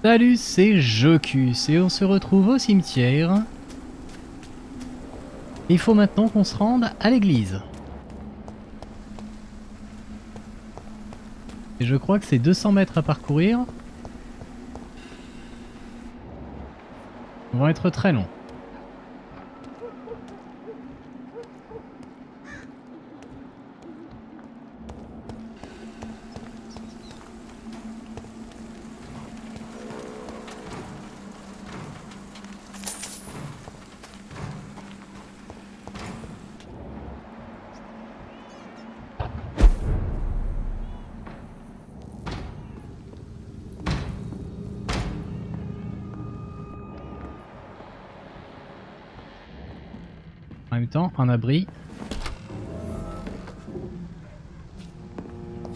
Salut, c'est Jocus et on se retrouve au cimetière. Il faut maintenant qu'on se rende à l'église. Et je crois que c'est 200 mètres à parcourir. Ils vont être très longs. En même temps, un abri.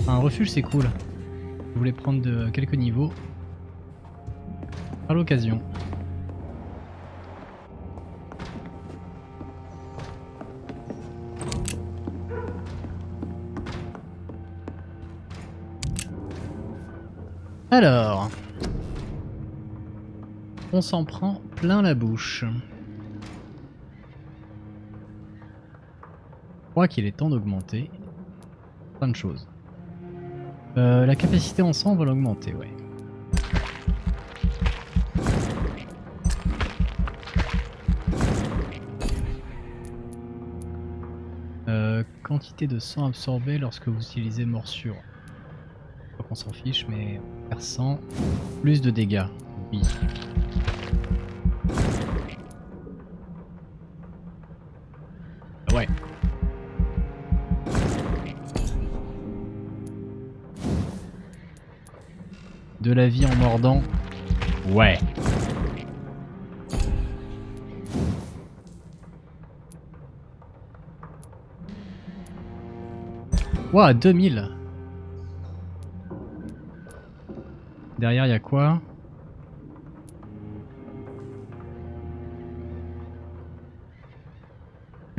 Un refuge, c'est cool. Je voulais prendre de quelques niveaux à l'occasion. Alors, on s'en prend plein la bouche. Je crois qu'il est temps d'augmenter plein de choses. La capacité en sang, on va l'augmenter, ouais. Quantité de sang absorbé lorsque vous utilisez morsure. Je crois qu'on s'en fiche, mais faire 100, plus de dégâts. Oui. Ouais. De la vie en mordant. Ouais. Ouah, 2000. Derrière, il y a quoi?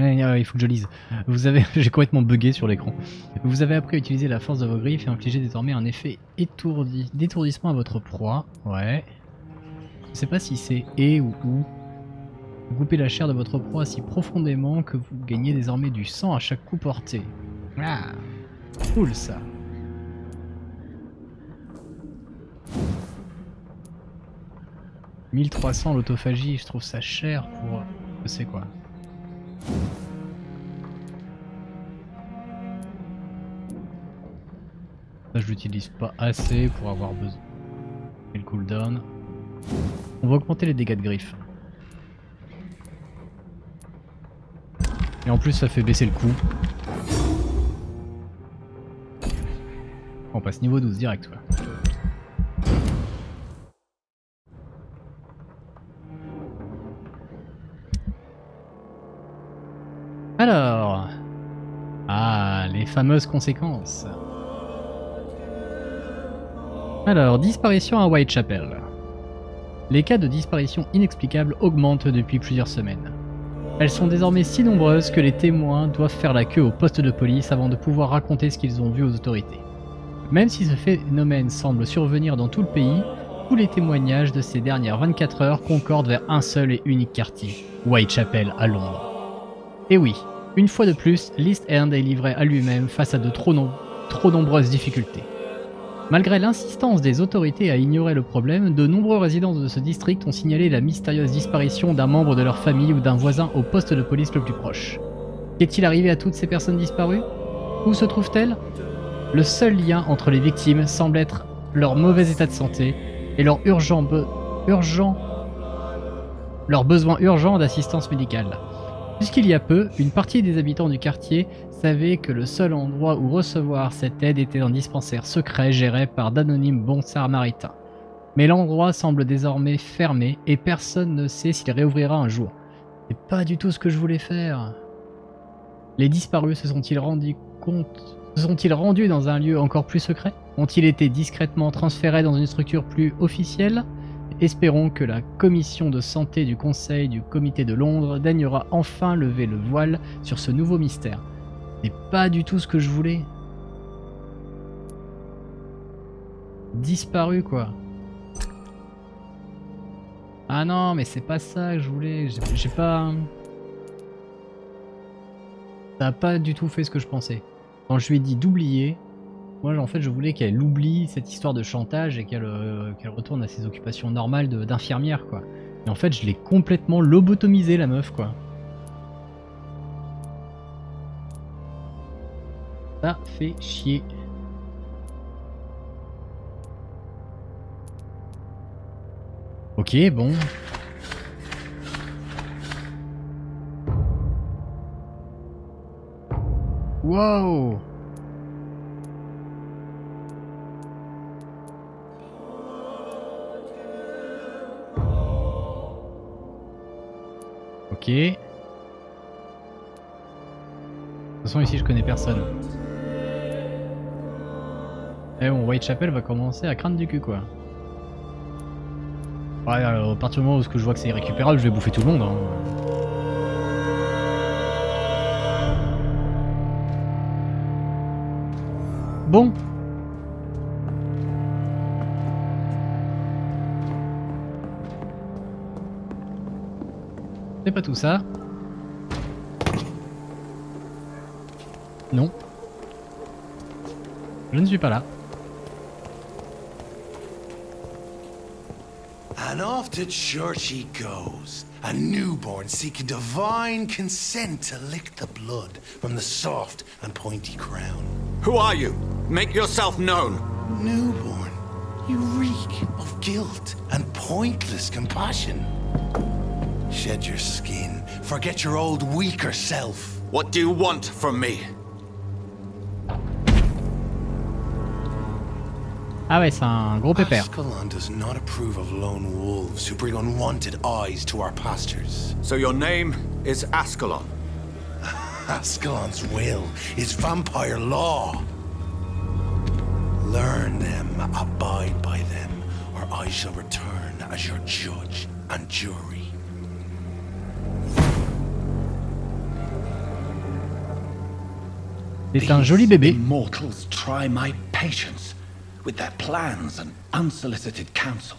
Il faut que je lise. Vous avez, j'ai complètement bugué sur l'écran. Vous avez appris à utiliser la force de vos griffes et infliger désormais un effet d'étourdissement à votre proie. Ouais. Je sais pas si c'est et ou où. Vous coupez la chair de votre proie si profondément que vous gagnez désormais du sang à chaque coup porté. Ah, cool ça. « 1300 l'autophagie, je trouve ça cher pour... je sais quoi. Ça, je l'utilise pas assez pour avoir besoin. Et le cooldown. On va augmenter les dégâts de griffes. Et en plus, ça fait baisser le coût. On passe niveau 12 direct, quoi. Alors... ah, les fameuses conséquences. Alors, disparition à Whitechapel. Les cas de disparition inexplicable augmentent depuis plusieurs semaines. Elles sont désormais si nombreuses que les témoins doivent faire la queue au poste de police avant de pouvoir raconter ce qu'ils ont vu aux autorités. Même si ce phénomène semble survenir dans tout le pays, tous les témoignages de ces dernières 24 heures concordent vers un seul et unique quartier, Whitechapel à Londres. Et oui, une fois de plus, l'East End est livré à lui-même face à de trop nombreuses difficultés. Malgré l'insistance des autorités à ignorer le problème, de nombreux résidents de ce district ont signalé la mystérieuse disparition d'un membre de leur famille ou d'un voisin au poste de police le plus proche. Qu'est-il arrivé à toutes ces personnes disparues? Où se trouvent-elles? Le seul lien entre les victimes semble être leur mauvais état de santé et leur besoin urgent d'assistance médicale. Jusqu'il y a peu, une partie des habitants du quartier savaient que le seul endroit où recevoir cette aide était un dispensaire secret géré par d'anonymes bons samaritains. Mais l'endroit semble désormais fermé et personne ne sait s'il réouvrira un jour. C'est pas du tout ce que je voulais faire. Les disparus se sont-ils rendus dans un lieu encore plus secret? Ont-ils été discrètement transférés dans une structure plus officielle? Espérons que la commission de santé du Conseil du Comité de Londres daignera enfin lever le voile sur ce nouveau mystère. C'est pas du tout ce que je voulais. Disparu quoi. Ah non, mais c'est pas ça que je voulais. J'ai pas... Ça a pas du tout fait ce que je pensais. Quand je lui ai dit d'oublier, moi en fait je voulais qu'elle oublie cette histoire de chantage et qu'elle retourne à ses occupations normales d'infirmière quoi. Et en fait je l'ai complètement lobotomisé la meuf quoi. Ça fait chier. Ok, bon. Wow. Ok. De toute façon ici je connais personne. Eh bon, Whitechapel va commencer à craindre du cul quoi. Ouais, alors, à partir du moment où je vois que c'est irrécupérable, je vais bouffer tout le monde. Hein. Bon. C'est pas tout ça. Non. Je ne suis pas là. And off to church he goes, a newborn seeking divine consent to lick the blood from the soft and pointy crown. Who are you? Make yourself known. Newborn, you reek of guilt and pointless compassion. Shed your skin, forget your old weaker self. What do you want from me? Ah ouais, c'est un gros pépère. Ascalon does not approve of lone wolves who bring unwanted eyes to our pastures. So your name is Ascalon. Ascalon's will is vampire law. Learn them, abide by them, or I shall return as your judge and jury. C'est un joli bébé. Mortals try my patience with their plans and unsolicited counsel.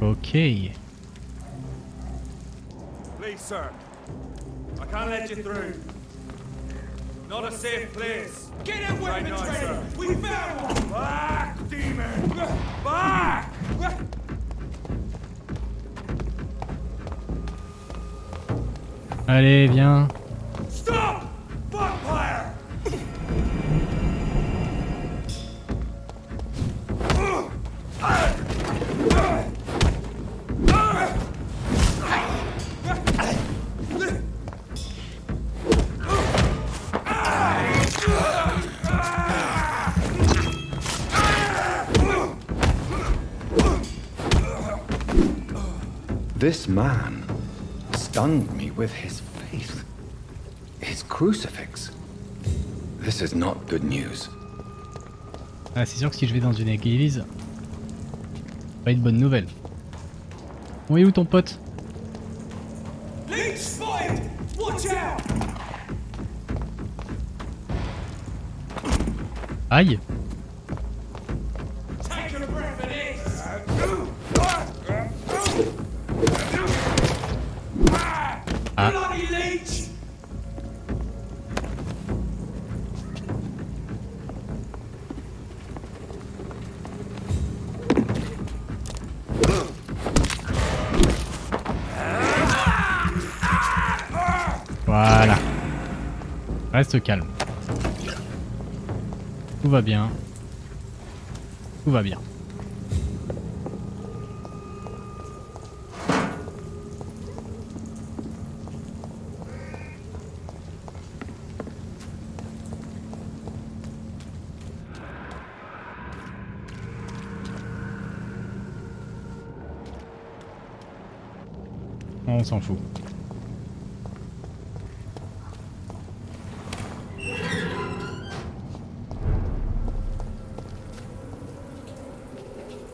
Ok. Please, sir. I can't let you through. Not a safe place. Get in weapons Right now, ready! sir. We found one! Back, demon! Back! Allez, viens. Stop! Vampire! This man stunned me with his faith. His crucifix. This is not good news. Ah, c'est sûr que si je vais dans une église, pas une bonne nouvelle. Bon, il est où ton pote? Leech spotted! Watch out! Aïe. Take a breath of this! Ah. Bloody leech! Voilà. Reste calme. Tout va bien. Tout va bien. On s'en fout.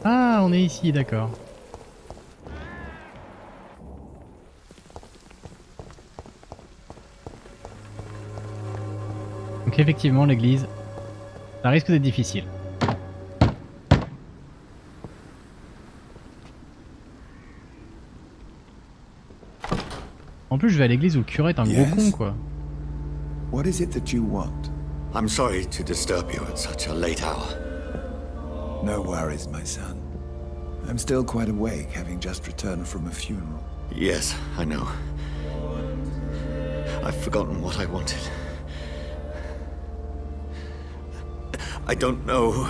Ah, on est ici, d'accord. Donc effectivement, l'église, ça risque d'être difficile. En plus, je vais à l'église où le curé est un gros con, quoi. What is it that you want? I'm sorry to disturb you at such a late hour. No worries, my son. I'm still quite awake, having just returned from a funeral. Yes, I know. I've forgotten what I wanted. I don't know.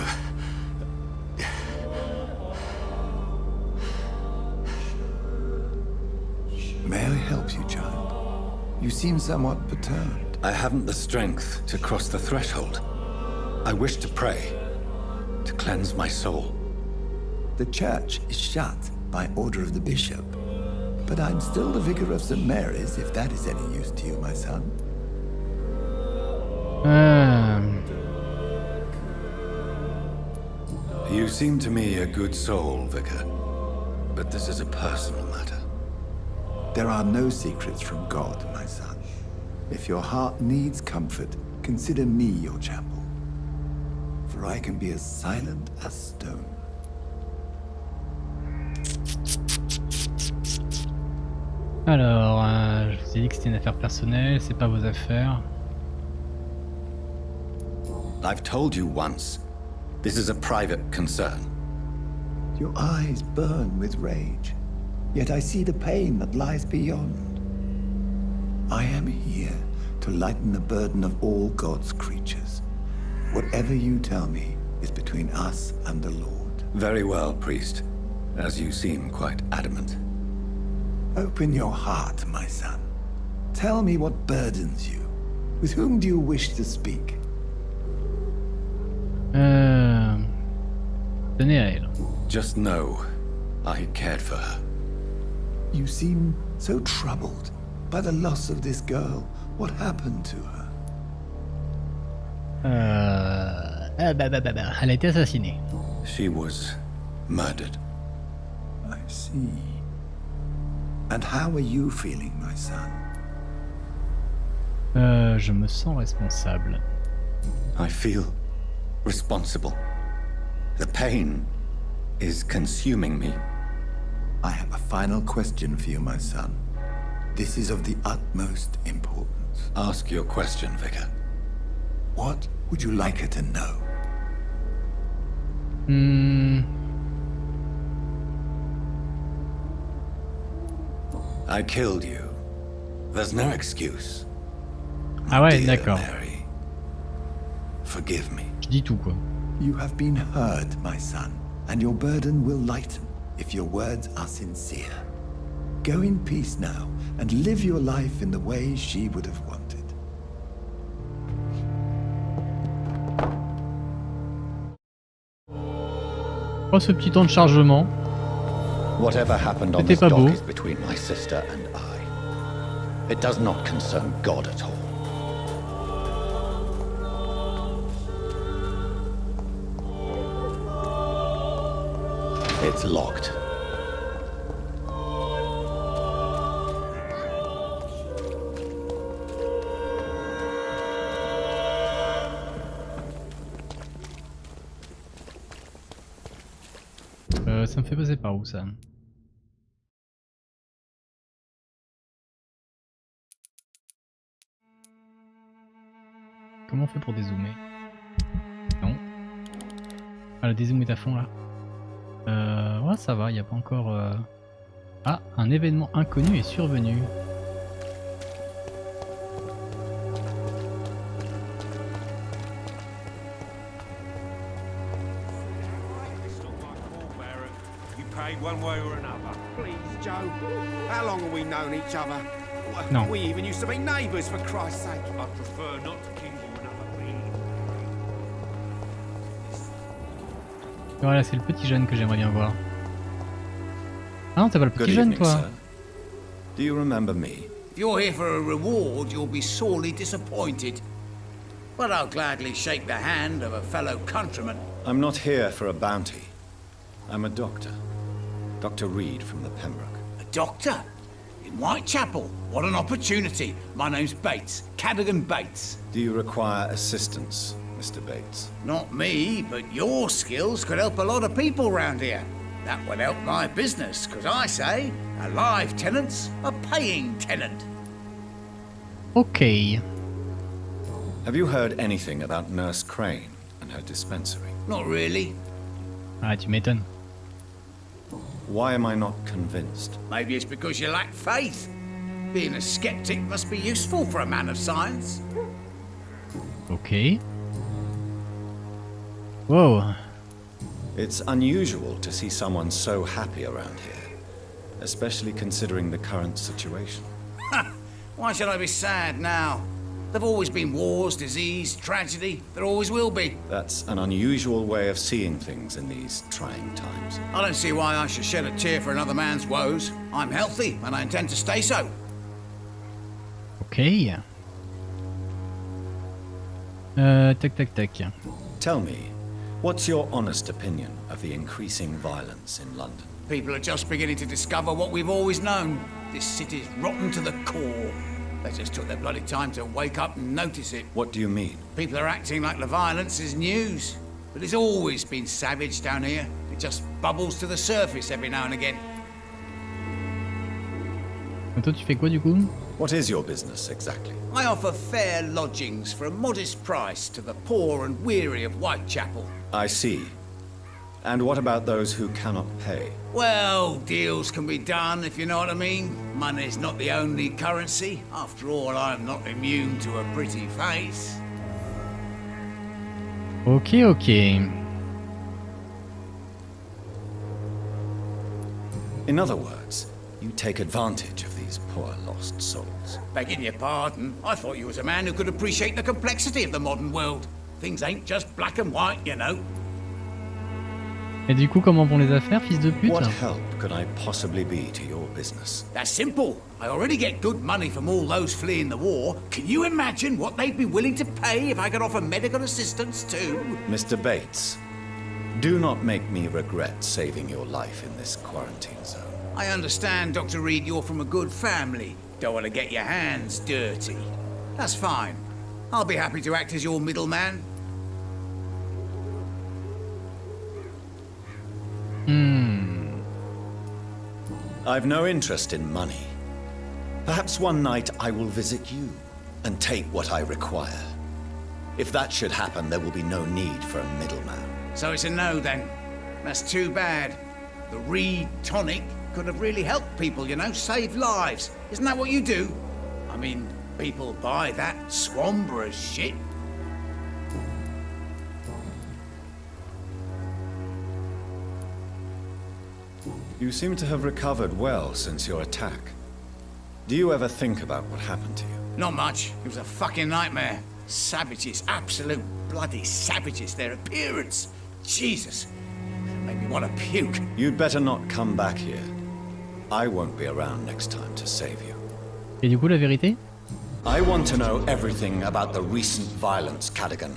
May I help you, child? You seem somewhat perturbed. I haven't the strength to cross the threshold. I wish to pray, to cleanse my soul. The church is shut by order of the bishop. But I'm still the vicar of St. Mary's, if that is any use to you, my son. You seem to me a good soul, Vicar. But this is a personal matter. There are no secrets from God, my son. If your heart needs comfort, consider me your chapel. For I can be as silent as stone. Alors, je vous ai dit que c'était une affaire personnelle, c'est pas vos affaires. I've told you once, this is a private concern. Your eyes burn with rage, yet I see the pain that lies beyond. I am here to lighten the burden of all God's creatures. Whatever you tell me is between us and the Lord. Very well, priest, as you seem quite adamant. Open your heart, my son. Tell me what burdens you. With whom do you wish to speak? Tenez à elle. Just know, I cared for her. You seem so troubled by the loss of this girl. What happened to her? Elle a été assassinée. She was murdered. I see. And how are you feeling, my son? Je me sens responsable. I feel responsible. The pain is consuming me. I have a final question for you, my son. This is of the utmost importance. Ask your question, Vicar. What would you like her to know? I killed you. There's no excuse. Ah ouais, Dear d'accord. Mary, forgive me. Je dis tout, quoi. You have been heard, my son, and your burden will lighten if your words are sincere. Go in peace now, and live your life in the way she would have wanted. Oh, ce petit temps de chargement. Whatever happened on C'était this pas dock beau. is between my sister and I. It does not concern God at all. It's locked. Ça me fait passer par où, ça? Comment on fait pour dézoomer? Non. Ah, le dézoom est à fond, là. Ouais, ça va, il n'y a pas encore... Ah, un événement inconnu est survenu. You paid one way or another. Please, Joe. How long have we known each other? No. We even used to be neighbours, for Christ's sake. I prefer not to kindle another beam. Voilà, c'est le petit jeune que j'aimerais bien voir. Ah non, t'es pas le Good petit jeune, evening, toi. sir. Do you remember me? If you're here for a reward, you'll be sorely disappointed. But I'll gladly shake the hand of a fellow countryman. I'm not here for a bounty. I'm a doctor. Dr. Reed from the Pembroke. A doctor? In Whitechapel. What an opportunity. My name's Bates. Cadogan Bates. Do you require assistance, Mr. Bates? Not me, but your skills could help a lot of people round here. That would help my business, because I say a live tenant's a paying tenant. Ok. Have you heard anything about Nurse Crane and her dispensary? Not really. Ah, tu m'étonnes. Why am I not convinced? Maybe it's because you lack faith. Being a skeptic must be useful for a man of science. Ok. Wow. It's unusual to see someone so happy around here, especially considering the current situation. Why should I be sad now? There've always been wars, disease, tragedy. There always will be. That's an unusual way of seeing things in these trying times. I don't see why I should shed a tear for another man's woes. I'm healthy, and I intend to stay so. Ok. Tac. Tell me, what's your honest opinion of the increasing violence in London? People are just beginning to discover what we've always known. This city's rotten to the core. They just took their bloody time to wake up and notice it. What do you mean? People are acting like the violence is news. But it's always been savage down here. It just bubbles to the surface every now and again. Et toi, tu fais quoi du coup? What is your business exactly? I offer fair lodgings for a modest price to the poor and weary of Whitechapel. I see. And what about those who cannot pay? Well, deals can be done, if you know what I mean. Money's not the only currency. After all, I'm not immune to a pretty face. Ok. In other words, you take advantage of these poor lost souls. Begging your pardon, I thought you was a man who could appreciate the complexity of the modern world. Things ain't just black and white, you know. Et du coup, comment vont les affaires, fils de pute? What help could I possibly be to your business? That's simple. I already get good money from all those fleeing the war. Can you imagine what they'd be willing to pay if I could offer medical assistance too? Mr. Bates, do not make me regret saving your life in this quarantine zone. I understand, Dr. Reed, you're from a good family. Don't want to get your hands dirty. That's fine. I'll be happy to act as your middleman. I've no interest in money. Perhaps one night I will visit you and take what I require. If that should happen, there will be no need for a middleman. So it's a no then. That's too bad. The Reed tonic could have really helped people, you know, saved lives. Isn't that what you do? I mean, people buy that Swamborough shit. You seem to have recovered well since your attack. Do you ever think about what happened to you? Not much. It was a fucking nightmare. Savages, absolute bloody savages. Their appearance. Jesus. Made me want to puke. You'd better not come back here. I won't be around next time to save you. Et du coup, la vérité? I want to know everything about the recent violence, Cadogan.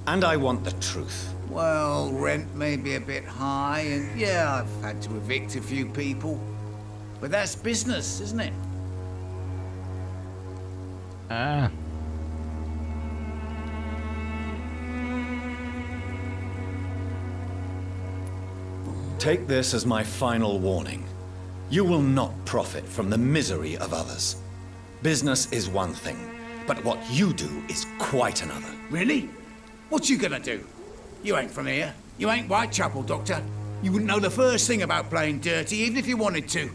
And I want the truth. Well, rent may be a bit high, and yeah, I've had to evict a few people. But that's business, isn't it? Ah. Take this as my final warning. You will not profit from the misery of others. Business is one thing, but what you do is quite another. Really? What you gonna do? You ain't from here. You ain't Whitechapel, Doctor. You wouldn't know the first thing about playing dirty, even if you wanted to.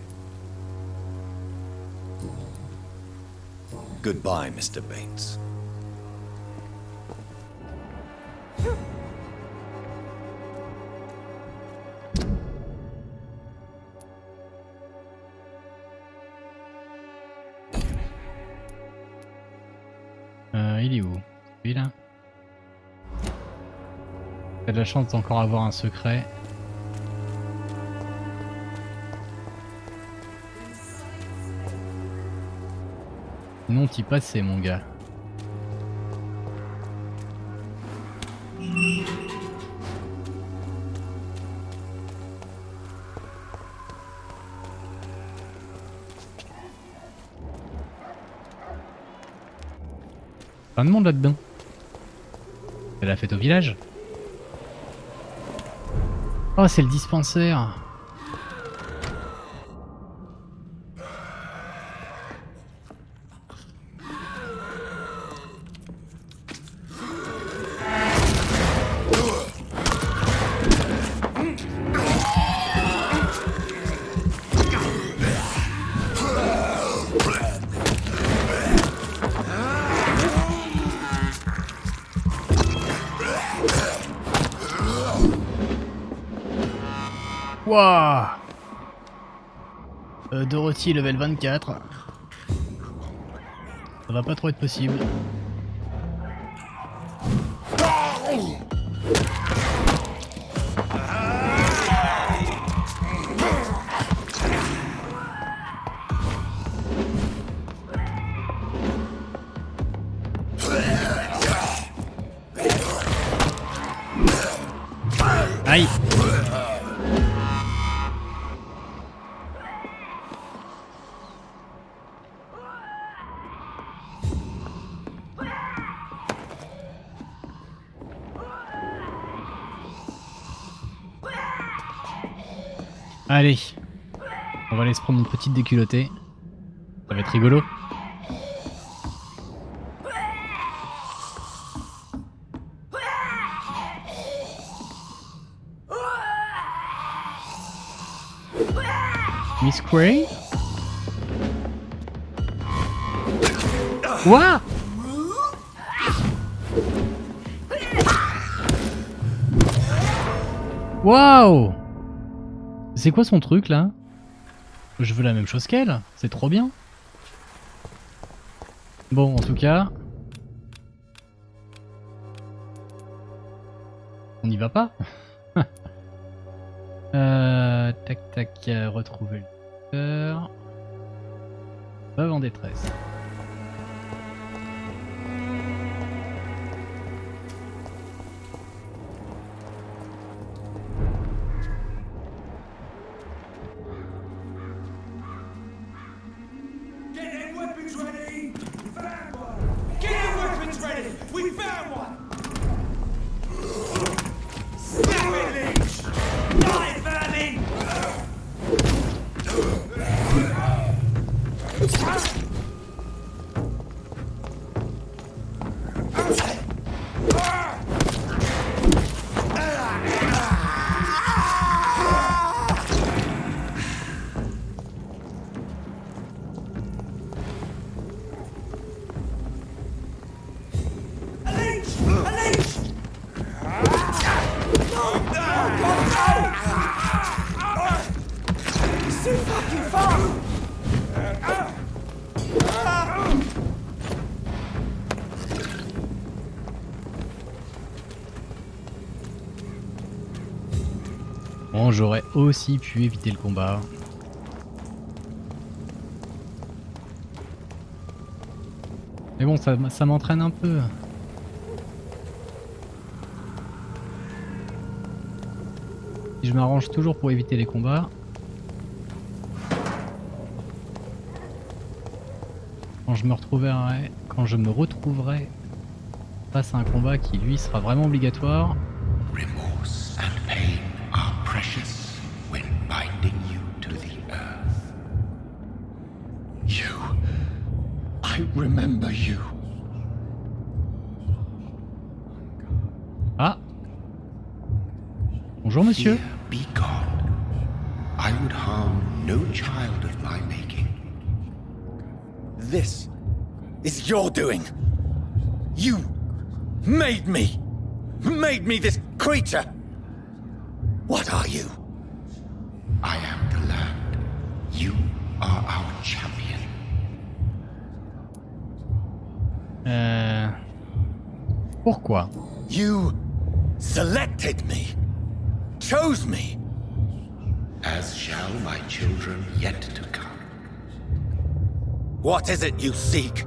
Goodbye, Mr. Bates. Il est où? Celui-là. T'as de la chance d'encore avoir un secret. Non, t'y passais, mon gars. Plein de monde là-dedans. C'est la fête au village. Oh, c'est le dispensaire. Wouah, Dorothy level 24. Ça va pas trop être possible. Aïe. Allez, on va aller se prendre une petite déculottée. Ça va être rigolo. Miss Cray? What? Waouh! C'est quoi son truc là? Je veux la même chose qu'elle, c'est trop bien. Bon, en tout cas... On n'y va pas. Tac tac, retrouver le lecteur. Veuve en détresse. Bon, j'aurais aussi pu éviter le combat. Mais bon, ça m'entraîne un peu. Si je m'arrange toujours pour éviter les combats. Quand je me retrouverai face à un combat qui lui sera vraiment obligatoire. Remorse and pain are precious when binding you to the earth. You, I remember you. Ah. Bonjour monsieur. Fear be gone. I would harm no child of my making. This is your doing. You made me this creature. What are you? I am the land. You are our champion. Pourquoi? You selected me, chose me. As shall my children yet to come. What is it you seek?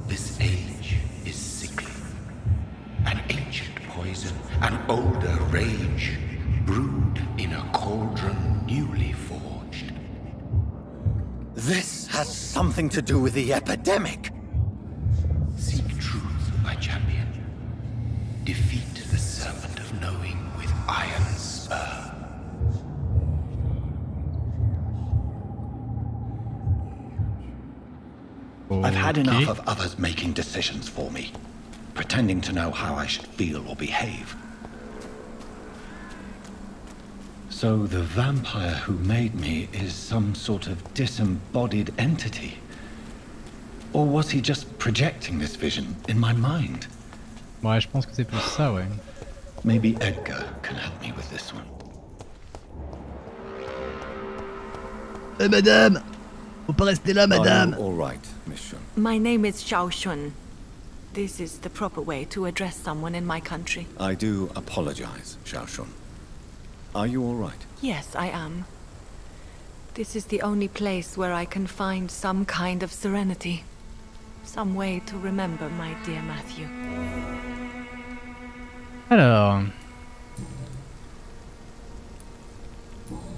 This age is sickly. An ancient poison, an older rage, brewed in a cauldron newly forged. This has something to do with the epidemic. Seek truth. I've had Ok. enough of others making decisions for me, pretending to know how I should feel or behave. So the vampire who made me is some sort of disembodied entity? Or was he just projecting this vision in my mind? Ouais, je pense que c'est plus ça, ouais. Maybe Edgar can help me with this one. Madame! Faut pas rester là, Are you all right, Miss Shun? My name is Xiao Shun. This is the proper way to address someone in my country. I do apologize, Xiaoshun. Are you all right? Yes, I am. This is the only place where I can find some kind of serenity. Some way to remember my dear Matthew. Alors,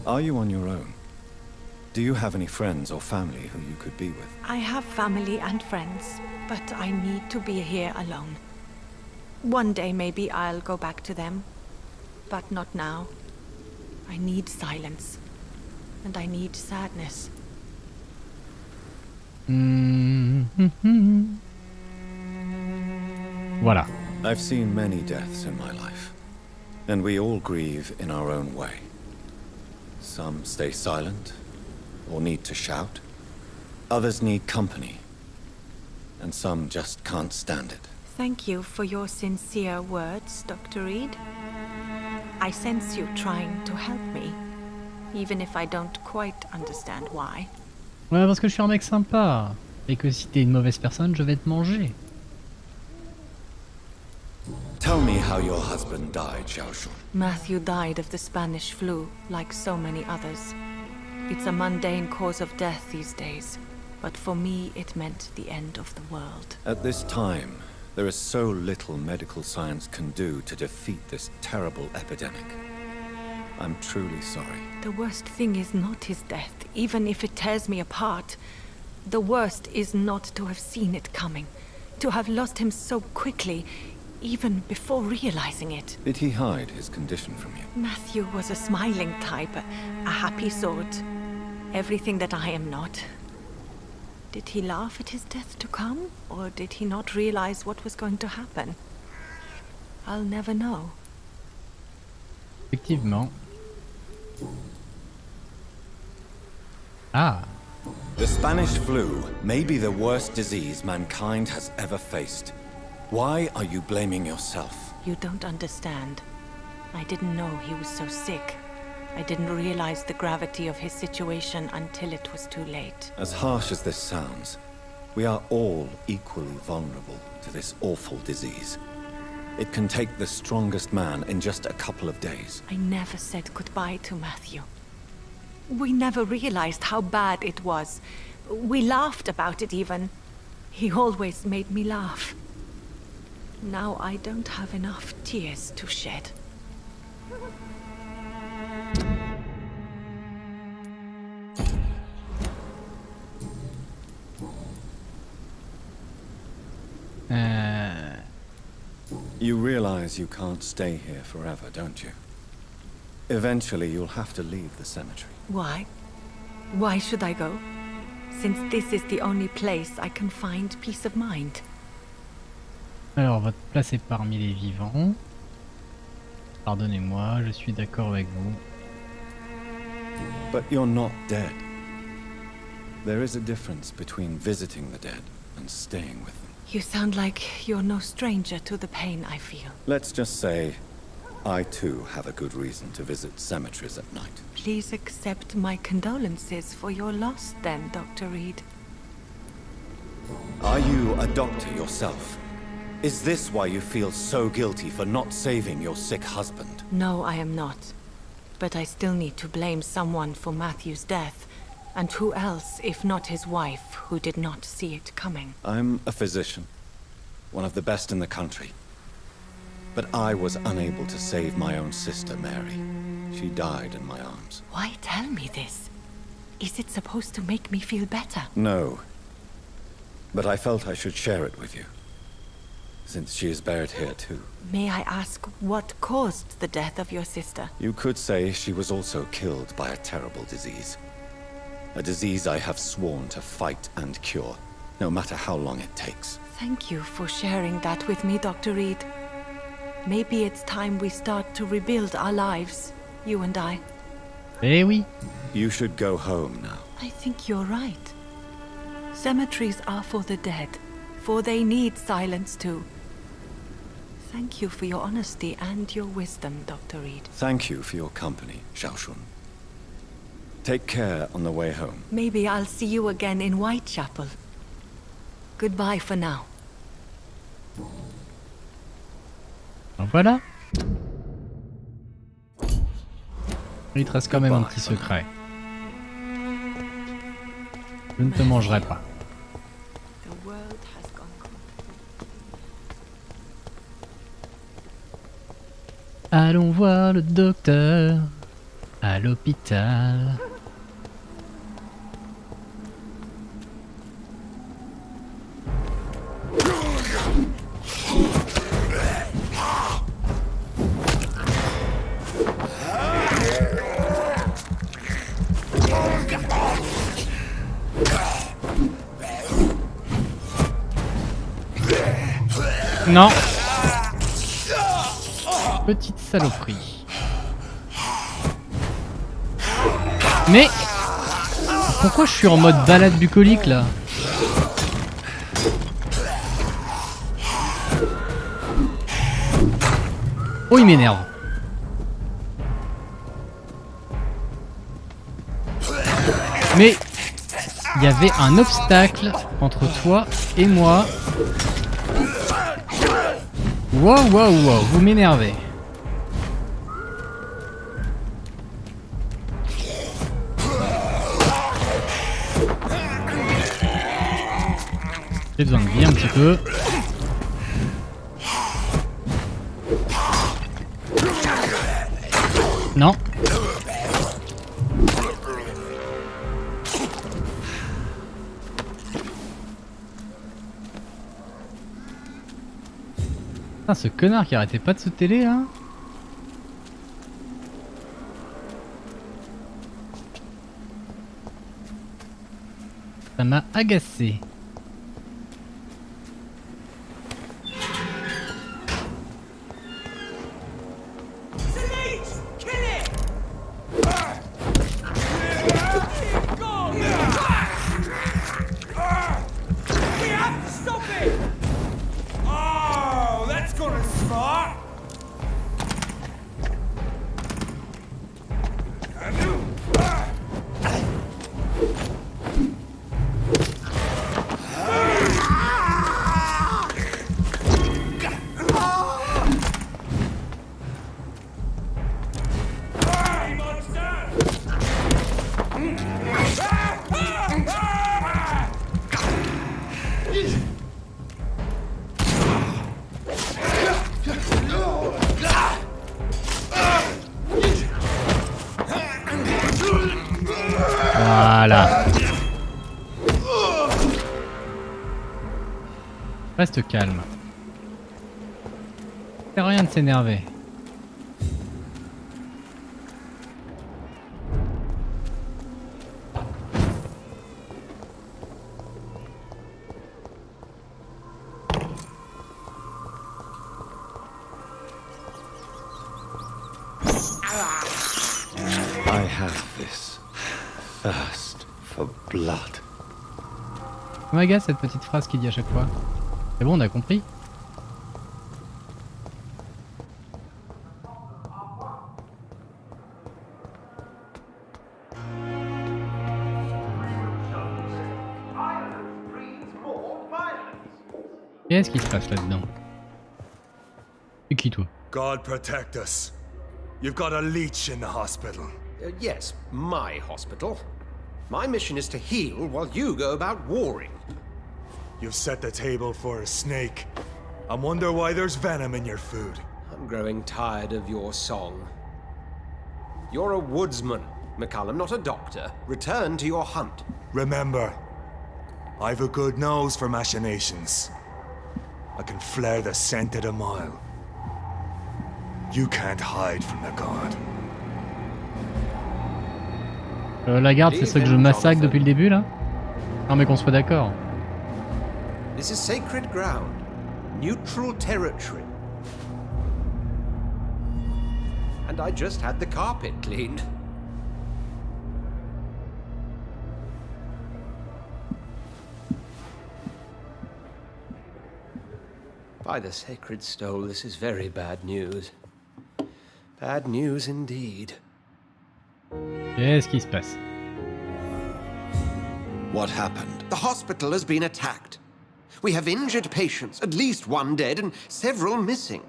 Are you on your own? Do you have any friends or family who you could be with? I have family and friends, but I need to be here alone. One day maybe I'll go back to them, but not now. I need silence, and I need sadness. Voilà. I've seen many deaths in my life, and we all grieve in our own way. Some stay silent, or need to shout. Others need company, and some just can't stand it. Thank you for your sincere words, Dr. Reed. I sense you trying to help me, even if I don't quite understand why. Ouais, parce que je suis un mec sympa. Et que si t'es une mauvaise personne, je vais te manger. Tell me how your husband died, Xiaoshun. Matthew died of the Spanish flu, like so many others. It's a mundane cause of death these days, but for me it meant the end of the world. At this time, there is so little medical science can do to defeat this terrible epidemic. I'm truly sorry. The worst thing is not his death, even if it tears me apart. The worst is not to have seen it coming, to have lost him so quickly, even before realizing it. Did he hide his condition from you? Matthew was a smiling type, a happy sort. Everything that I am not. Did he laugh at his death to come, or did he not realize what was going to happen? I'll never know. Effectivement. Ah. The Spanish flu may be the worst disease mankind has ever faced. Why are you blaming yourself? You don't understand. I didn't know he was so sick. I didn't realize the gravity of his situation until it was too late. As harsh as this sounds, we are all equally vulnerable to this awful disease. It can take the strongest man in just a couple of days. I never said goodbye to Matthew. We never realized how bad it was. We laughed about it even. He always made me laugh. Now I don't have enough tears to shed. You realize you can't stay here forever, don't you? Eventually you'll have to leave the cemetery. Why? Why should I go? Since this is the only place I can find peace of mind. Alors, on va te placer parmi les vivants. Pardonnez-moi, je suis d'accord avec vous. But you're not dead. There is a difference between visiting the dead and staying with them. You sound like you're no stranger to the pain I feel. Let's just say, I too have a good reason to visit cemeteries at night. Please accept my condolences for your loss then, Dr. Reed. Are you a doctor yourself? Is this why you feel so guilty for not saving your sick husband? No, I am not. But I still need to blame someone for Matthew's death. And who else, if not his wife, who did not see it coming? I'm a physician, one of the best in the country. But I was unable to save my own sister, Mary. She died in my arms. Why tell me this? Is it supposed to make me feel better? No. But I felt I should share it with you, since she is buried here too. May I ask what caused the death of your sister? You could say she was also killed by a terrible disease. A disease I have sworn to fight and cure. no matter how long it takes. Thank you for sharing that with me, Dr. Reed. Maybe it's time we start to rebuild our lives, you and I. Eh oui. You should go home now. I think you're right. Cemeteries are for the dead, for they need silence too. Thank you for your honesty and your wisdom, Dr. Reed. Thank you for your company, Xiaoshun. Take care on the way home. Maybe I'll see you again in Whitechapel. Goodbye for now. Alors voilà. Il te reste quand même un petit secret. Je ne te mangerai pas. The world has gone completely. Allons voir le docteur à l'hôpital. Non. Petite saloperie. Mais pourquoi je suis en mode balade bucolique là? Oh, il m'énerve. Mais il y avait un obstacle entre toi et moi. Wow, wow, wow, vous m'énervez. J'ai besoin de vie un petit peu. Non. Putain, ce connard qui arrêtait pas de se télé là. Ça m'a agacé. Voilà. Reste calme. C'est rien de s'énerver. I have this thirst for blood. Ça m'agace cette petite phrase qu'il dit à chaque fois. C'est bon, on a compris. Qu'est-ce qui se passe là-dedans? C'est qui toi? God protect us. You've got a leech in the hospital. Yes, my hospital. My mission is to heal while you go about warring. You've set the table for a snake. I wonder why there's venom in your food. I'm growing tired of your song. You're a woodsman, McCallum, not a doctor. Return to your hunt. Remember, I've a good nose for machinations. I can flare the scent at a mile. You can't hide from the god. La garde, c'est ça que je massacre depuis le début là? Non mais qu'on soit d'accord. This is sacred ground. Neutral territory. And I just had the carpet cleaned. By the sacred stole, this is very bad news. Bad news indeed. Qu'est-ce qui se passe? What happened? The hospital has been attacked. We have injured patients, at least one dead and several missing.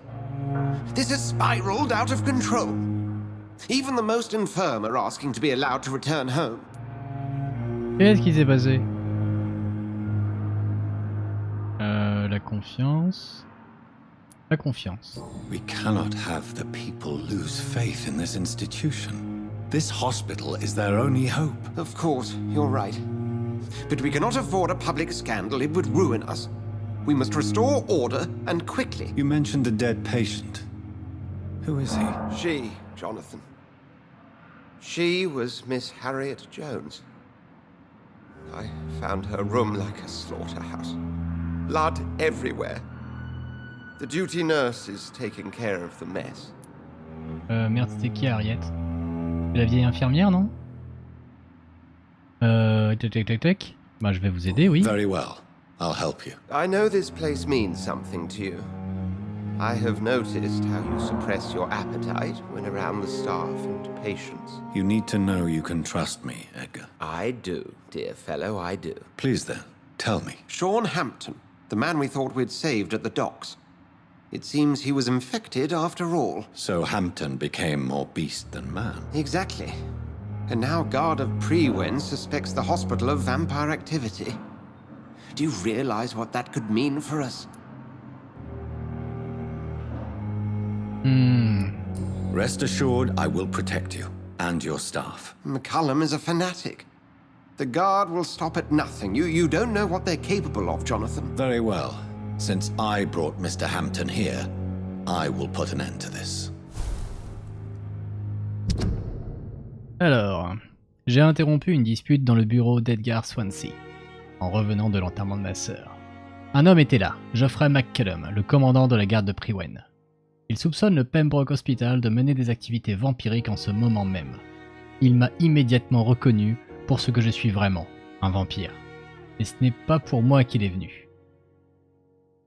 This has spiraled out of control. Even the most infirm are asking to be allowed to return home. Qu'est-ce qui s'est passé? La confiance. La confiance. We cannot have the people lose faith in this institution. This hospital is their only hope. Of course, you're right. But we cannot afford a public scandal. It would ruin us. We must restore order, and quickly. You mentioned a dead patient. Who is he? She, Jonathan. She was Miss Harriet Jones. I found her room like a slaughterhouse. Blood everywhere. The duty nurse is taking care of the mess. Merde, c'était qui Harriet? La vieille infirmière, non? Tac. Bah, je vais vous aider, oui. Very well. I'll help you. I know this place means something to you. I have noticed how you suppress your appetite when around the staff and patients. You need to know you can trust me, Edgar. I do, dear fellow, I do. Please then, tell me. Sean Hampton, the man we thought we'd saved at the docks. It seems he was infected after all. So Hampton became more beast than man. Exactly. And now Guard of Prewen suspects the hospital of vampire activity. Do you realize what that could mean for us? Rest assured, I will protect you and your staff. McCullum is a fanatic. The Guard will stop at nothing. You don't know what they're capable of, Jonathan. Very well. Since I brought Mr. Hampton here, I will put an end to this. Alors, j'ai interrompu une dispute dans le bureau d'Edgar Swansea, en revenant de l'enterrement de ma sœur. Un homme était là, Geoffrey McCullum, le commandant de la garde de Prewen. Il soupçonne le Pembroke Hospital de mener des activités vampiriques en ce moment même. Il m'a immédiatement reconnu pour ce que je suis vraiment, un vampire. Et ce n'est pas pour moi qu'il est venu.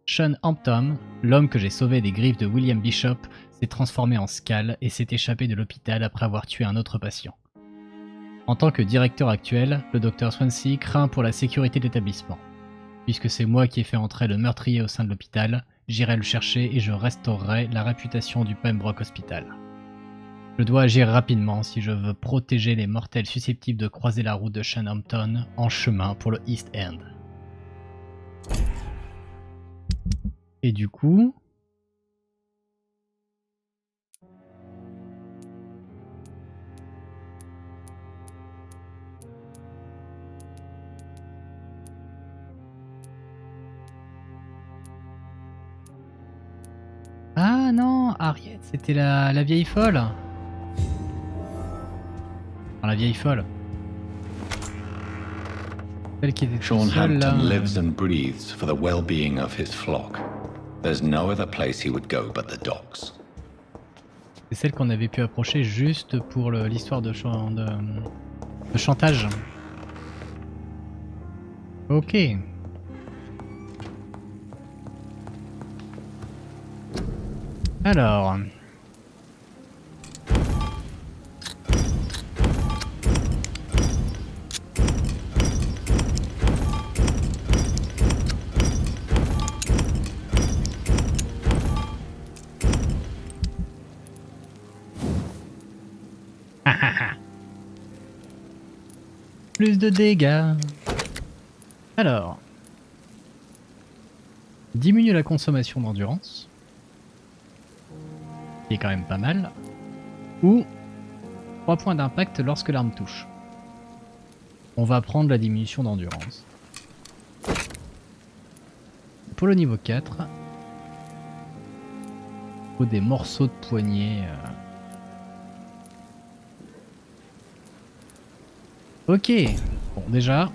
Sean Hampton, l'homme que j'ai sauvé des griffes de William Bishop, s'est transformé en Skal et s'est échappé de l'hôpital après avoir tué un autre patient. En tant que directeur actuel, le Dr Swansea craint pour la sécurité de l'établissement. Puisque c'est moi qui ai fait entrer le meurtrier au sein de l'hôpital, j'irai le chercher et je restaurerai la réputation du Pembroke Hospital. Je dois agir rapidement si je veux protéger les mortels susceptibles de croiser la route de Sean Hampton en chemin pour le East End. Et du coup... Ah non, Harriet, c'était la vieille folle. Enfin, la vieille folle. Celle qui était Sean seule là. Hampton lives and breathes for the well-being of his flock. There's no other place he would go but the docks. C'est celle qu'on avait pu approcher juste pour l'histoire de chantage. Ok. Alors... Plus de dégâts. Alors... Diminue la consommation d'endurance. Qui est quand même pas mal. Ou 3 points d'impact lorsque l'arme touche. On va prendre la diminution d'endurance. Pour le niveau 4, il faut des morceaux de poignée. Ok, bon déjà.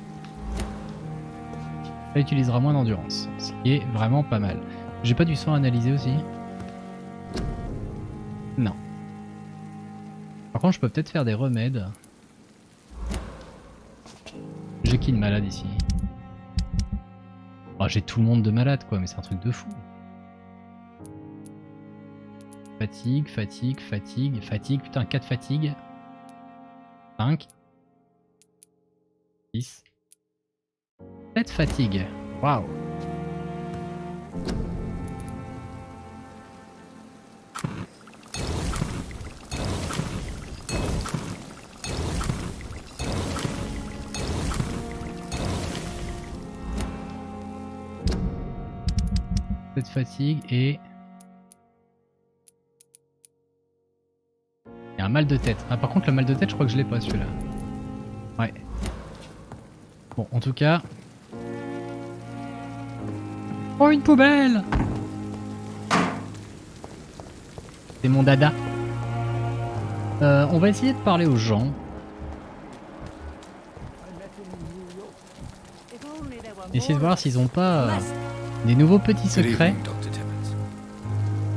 Ça utilisera moins d'endurance, ce qui est vraiment pas mal. J'ai pas du sang à analyser aussi? Non. Par contre, je peux peut-être faire des remèdes. J'ai qui de malade ici? Oh, j'ai tout le monde de malade quoi, mais c'est un truc de fou. Fatigue, fatigue, fatigue, fatigue, putain 4 fatigues. 5. 6. 7 fatigues. Waouh. Cette fatigue et... Il y a un mal de tête. Ah par contre le mal de tête je crois que je l'ai pas celui-là. Ouais. Bon en tout cas... Oh une poubelle! C'est mon dada. On va essayer de parler aux gens. Essayer de voir s'ils ont pas des nouveaux petits secrets.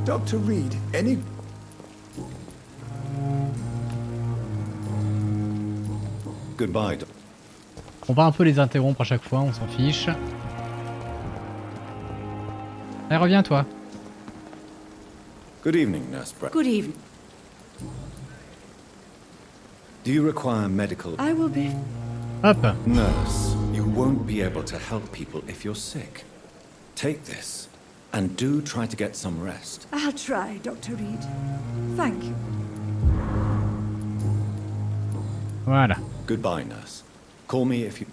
Dr. Reed, any... Goodbye. On va un peu les interrompre à chaque fois, on s'en fiche. Allez, reviens toi. Good evening, Nurse Brett. Good evening. Do you require medical... I will be... Hop. Nurse, you won't be able to help people if you're sick. Take this, and do try to get some rest. I'll try, Dr. Reed. Thank you. Voilà. Goodbye, Nurse. Call me if you...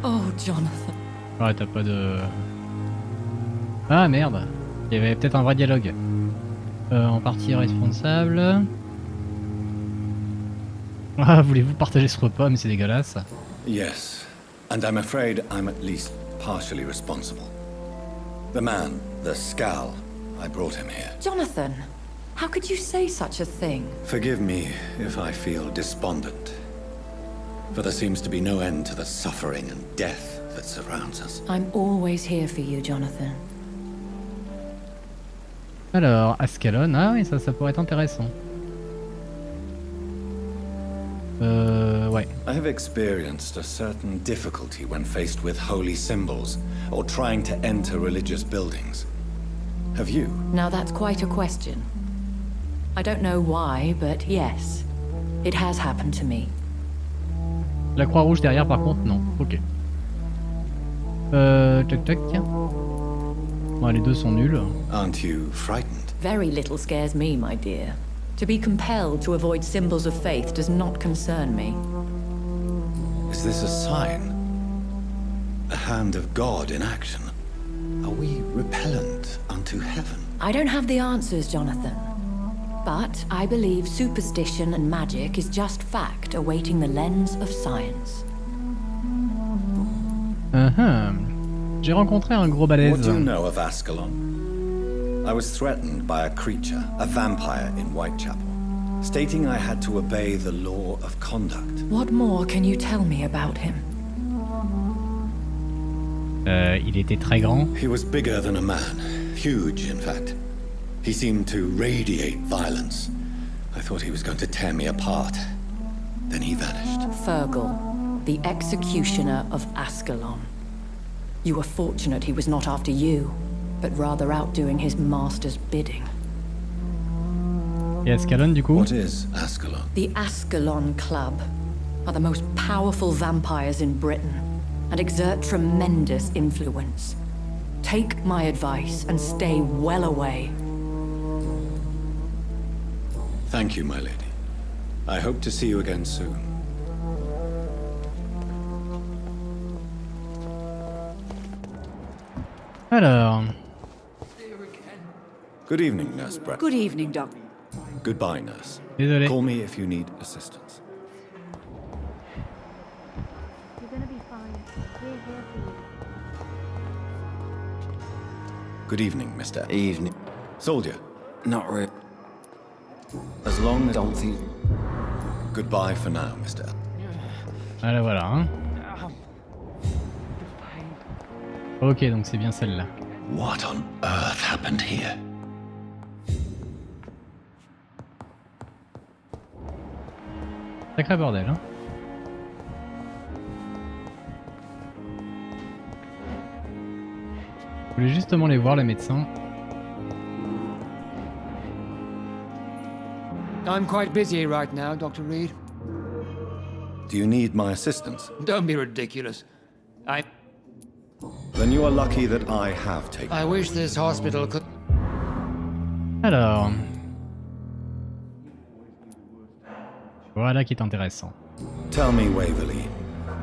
Oh, Jonathan. Ouais, t'as pas de... Ah merde. Il y avait peut-être un vrai dialogue. En partie responsable. Ah, voulez-vous partager ce repas, mais c'est dégueulasse. Yes, and I'm afraid I'm at least partially responsible. The man, the scowl, I brought him here. Jonathan, how could you say such a thing? Forgive me if I feel despondent, for there seems to be no end to the suffering and death that surrounds us. I'm always here for you, Jonathan. Alors, Ascalon, ah oui, ça pourrait être intéressant. Ouais. I have experienced a certain difficulty when faced with holy symbols, or trying to enter religious buildings. Have you? Now that's quite a question. I don't know why, but yes, it has happened to me. La croix rouge derrière par contre, non. Ok. Tac tac. Bon, les deux sont nuls. Aren't you frightened? Very little scares me, my dear. To be compelled to avoid symbols of faith does not concern me. Is this a sign? A hand of God in action? Are we repellent unto heaven? I don't have the answers, Jonathan. But I believe superstition and magic is just fact awaiting the lens of science. J'ai rencontré un gros balèze. What do you know of Ascalon? I was threatened by a creature, a vampire in Whitechapel, stating I had to obey the law of conduct. What more can you tell me about him? Il était très grand. He was bigger than a man, huge in fact. He seemed to radiate violence. I thought he was going to tear me apart. Then he vanished. Fergal, the executioner of Ascalon. You were fortunate he was not after you, but rather out doing his master's bidding. Et Ascalon du coup? What is Ascalon? The Ascalon Club are the most powerful vampires in Britain and exert tremendous influence. Take my advice and stay well away. Thank you, my lady. I hope to see you again soon. Alors... Good evening, Nurse Brett. Good evening, Doctor. Goodbye, Nurse. Désolé. Call me if you need assistance. You're gonna be fine. We're here for you. Good evening, Mr. Evening. Soldier. Not really. As long as I don't think... Goodbye for now, Mr. Voilà, voilà. Hein. Ok, donc c'est bien celle-là. What on earth happened here? Sacré bordel, hein. Je voulais justement les voir, les médecins. I'm quite busy right now, Dr. Reed. Do you need my assistance? Don't be ridiculous. Then you are lucky that I have taken. I wish this hospital could... Alors... Voilà qui est intéressant. Tell me, Waverly,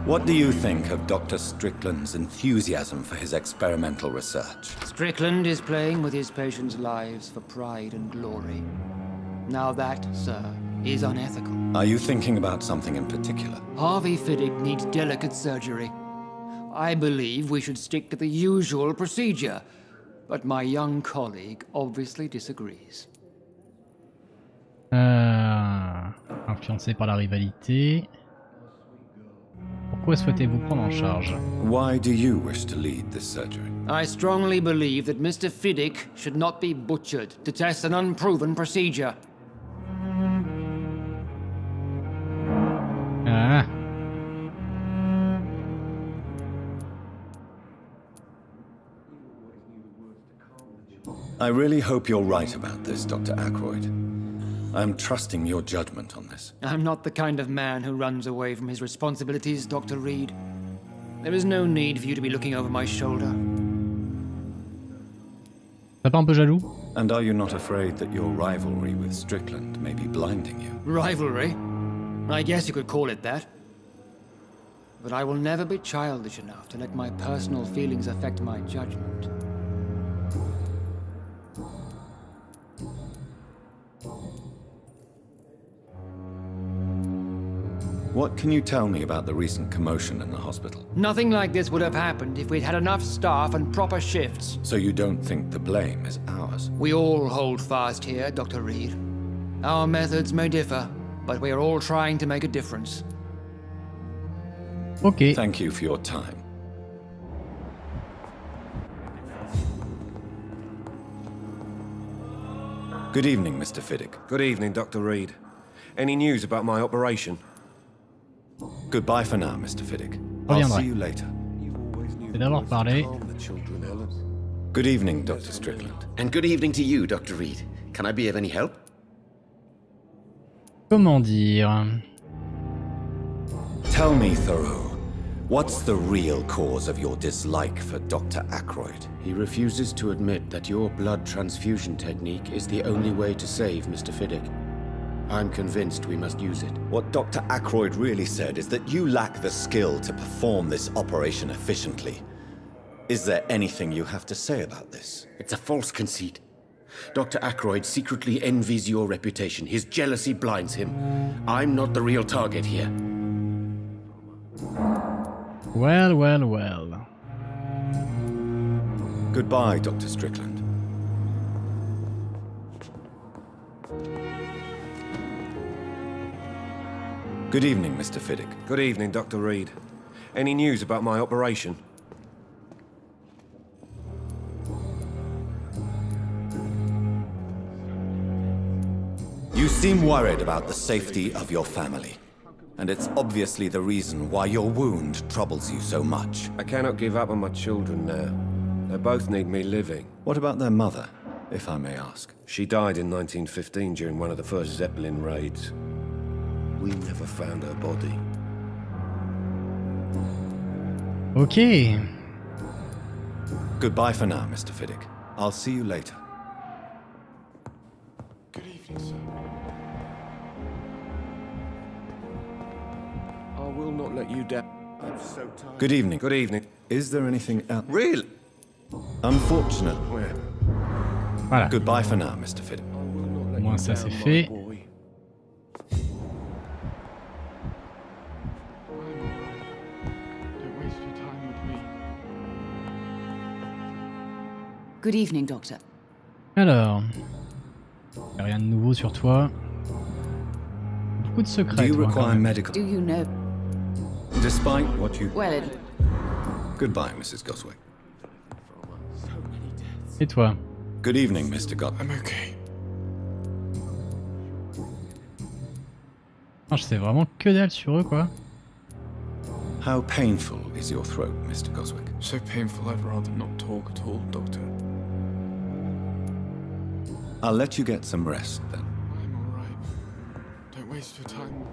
what do you think of Dr. Strickland's enthusiasm for his experimental research? Strickland is playing with his patients' lives for pride and glory. Now that, sir, is unethical. Are you thinking about something in particular? Harvey Finit needs delicate surgery. I believe we should stick to the usual procedure, but my young colleague obviously disagrees. Influencé par la rivalité. Pourquoi souhaitez-vous prendre en charge? Why do you wish to lead this surgery? I strongly believe that Mr. Fiddick should not be butchered to test an unproven procedure. Ah. I really hope you're right about this, Dr. Ackroyd. I'm trusting your judgment on this. I'm not the kind of man who runs away from his responsibilities, Dr. Reed. There is no need for you to be looking over my shoulder. T'es pas un peu jaloux? And are you not afraid that your rivalry with Strickland may be blinding you? Rivalry? I guess you could call it that. But I will never be childish enough to let my personal feelings affect my judgment. What can you tell me about the recent commotion in the hospital? Nothing like this would have happened if we'd had enough staff and proper shifts. So you don't think the blame is ours? We all hold fast here, Dr. Reed. Our methods may differ, but we are all trying to make a difference. Okay. Thank you for your time. Good evening, Mr. Fiddick. Good evening, Dr. Reed. Any news about my operation? Goodbye for now, Mr. Fiddick. I'll see you later. C'est d'avoir parlé. Good evening, Dr. Strickland. And good evening to you, Dr. Reed. Can I be of any help? Comment dire? Tell me, Thoreau, what's the real cause of your dislike for Dr. Ackroyd? He refuses to admit that your blood transfusion technique is the only way to save Mr. Fiddick. I'm convinced we must use it. What Dr. Ackroyd really said is that you lack the skill to perform this operation efficiently. Is there anything you have to say about this? It's a false conceit. Dr. Ackroyd secretly envies your reputation. His jealousy blinds him. I'm not the real target here. Well, well, well. Goodbye, Dr. Strickland. Good evening, Mr. Fiddick. Good evening, Dr. Reed. Any news about my operation? You seem worried about the safety of your family. And it's obviously the reason why your wound troubles you so much. I cannot give up on my children now. They both need me living. What about their mother, if I may ask? She died in 1915 during one of the first Zeppelin raids. We never found her body. Okay. Goodbye for now, Mr. Fiddick. I'll see you later. Good evening, sir. I will not let you down. I'm so tired. Good evening. Good evening. Is there anything else? Really? Unfortunate. Voilà. Goodbye for now, Mr. Fiddick. Au moins ça c'est fait. Good evening, Doctor. Alors, y a rien de nouveau sur toi. Beaucoup de secrets. Do you toi, require quand même. medical? Do you know? Despite what you... Well, Goodbye, Mrs. Goswick. Et toi? Good evening, Mr. Goswick. I'm okay. Non, je sais vraiment que dalle sur eux, quoi. How painful is your throat, Mr. Goswick? So painful, I'd rather not talk at all, Doctor. I'll let you get some rest, then. I'm alright. Don't waste your time.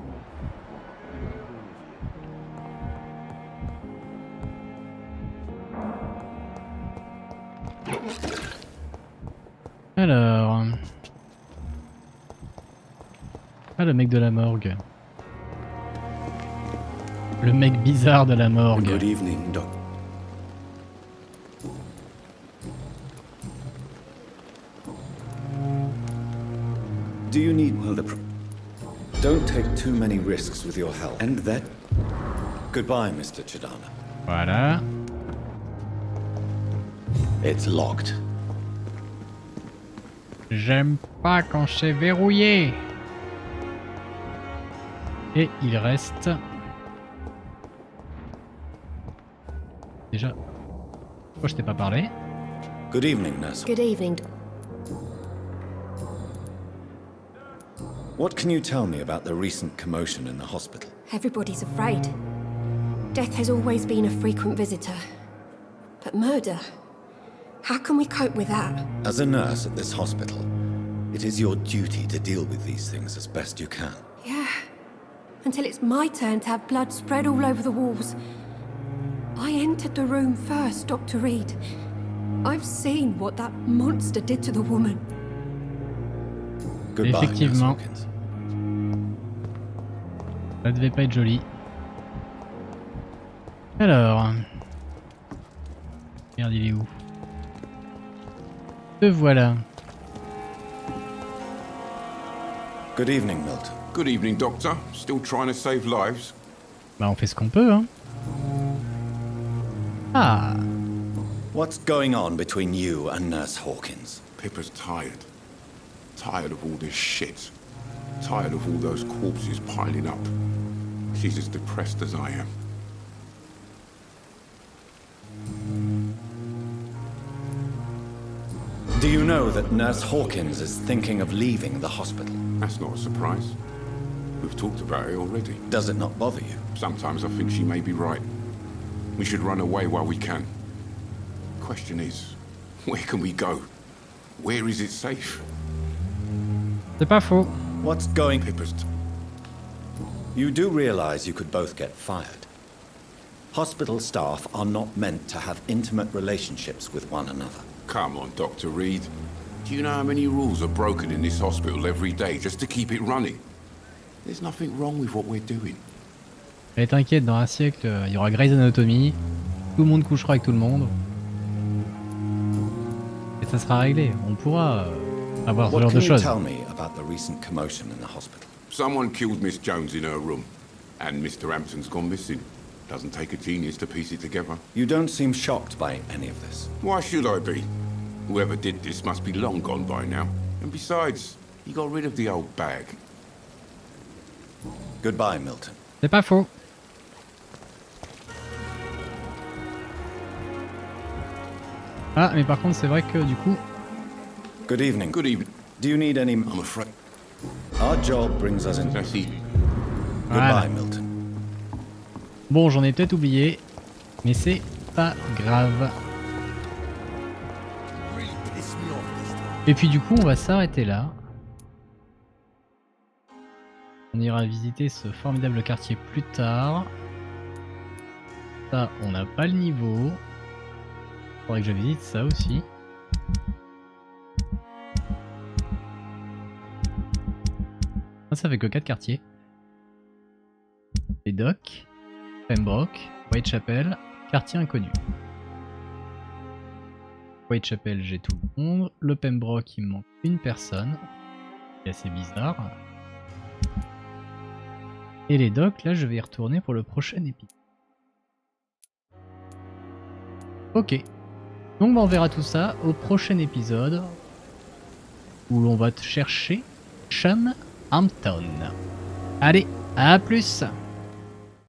Alors... Ah, le mec de la morgue. Le mec bizarre de la morgue. Good evening, Doc. Do you need... Well, don't take too many risks with your health. And that... Goodbye, Mr. Chidana. Voilà. It's locked. J'aime pas quand c'est verrouillé. Et il reste... Déjà... Pourquoi je t'ai pas parlé? Good evening, nurse. Good evening. What can you tell me about the recent commotion in the hospital? Everybody's afraid. Death has always been a frequent visitor. But murder? How can we cope with that? As a nurse at this hospital, it is your duty to deal with these things as best you can. Yeah. Until it's my turn to have blood spread all over the walls. I entered the room first, Dr. Reed. I've seen what that monster did to the woman. Goodbye, Effectivement. Ça devait pas être joli. Alors... Merde, il est où? Te voilà. Good evening, Milton. Good evening, Doctor. Still trying to save lives? Bah on fait ce qu'on peut, hein. Ah. What's going on between you and Nurse Hawkins? Pippa's tired. Tired of all this shit. Tired of all those corpses piling up. She's as depressed as I am. Do you know that Nurse Hawkins is thinking of leaving the hospital? That's not a surprise. We've talked about it already. Does it not bother you? Sometimes I think she may be right. We should run away while we can. Question is, where can we go? Where is it safe? C'est pas faux. What's going... You do realize you could both get fired. Hospital staff are not meant to have intimate relationships with one another. Come on, Dr. Reed. Do you know how many rules are broken in this hospital every day just to keep it running? There's nothing wrong with what we're doing. Et t'inquiète, dans un siècle, il y aura Grey's Anatomy, tout le monde couchera avec tout le monde. Et ça sera réglé, on pourra avoir ce genre de choses. Tell me about the recent commotion in the hospital. Someone killed Miss Jones in her room, and Mr. Hampton's gone missing. Doesn't take a genius to piece it together. You don't seem shocked by any of this. Why should I be? Whoever did this must be long gone by now. And besides, he got rid of the old bag. Goodbye, Milton. C'est pas faux. Ah, mais par contre, c'est vrai que du coup... Good evening. Good evening. Do you need any... I'm afraid... Our job brings us in... Merci. Voilà. Goodbye, Milton. Bon, j'en ai peut-être oublié, mais c'est pas grave. Et puis du coup, on va s'arrêter là. On ira visiter ce formidable quartier plus tard. Ça, on n'a pas le niveau. Faudrait que je visite ça aussi. Ça fait que 4 quartiers. Les docks, Pembroke, Whitechapel, quartier inconnu. Whitechapel, j'ai tout le monde. Le Pembroke, il me manque une personne. C'est assez bizarre. Et les docks, là, je vais y retourner pour le prochain épisode. Ok. Donc, on verra tout ça au prochain épisode. Où l'on va chercher Sean Hampton. Allez, à plus!